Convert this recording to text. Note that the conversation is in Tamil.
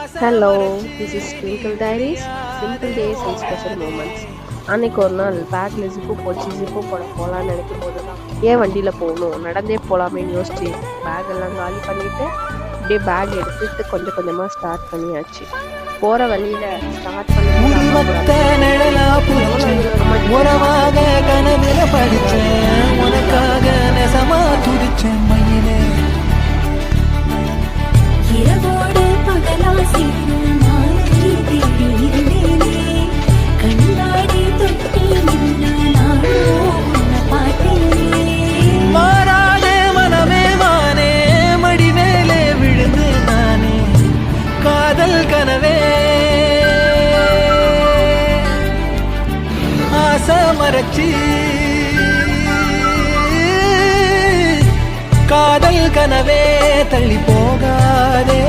Hello, this is twinkle diaries. Simple days and special moments. அன்னைக்கு ஒரு நாள் பேக்கில் ஜிப்பு போச்சு. ஜிப்பு போகலான்னு நினைக்கும் போது தான் ஏன் வண்டியில் போகணும், நடந்தே போகலாமேன்னு யோசிச்சு பேக்கெல்லாம் காலி பண்ணிவிட்டு அப்படியே பேக் எடுத்துட்டு கொஞ்சம் கொஞ்சமாக ஸ்டார்ட் பண்ணியாச்சு. போகிற வழியில் ஸ்டார்ட் உறவாக கனவில படிச்சேன், உனக்காக நெசமா துடிச்சேன் மயிலே. இரவோடு பகலா சேரும் மாதிரி தேடி இருந்தேனே, கண்ணாடி தொட்டி நின்ற நாளோ உன்னை பார்த்தேனே. மாறாதே மனமே வானே, மடி மேலே விழுந்து நானே காதல் கனவே. ஆசை மறைச்சி காதல் கனவே, தள்ளி போகாதே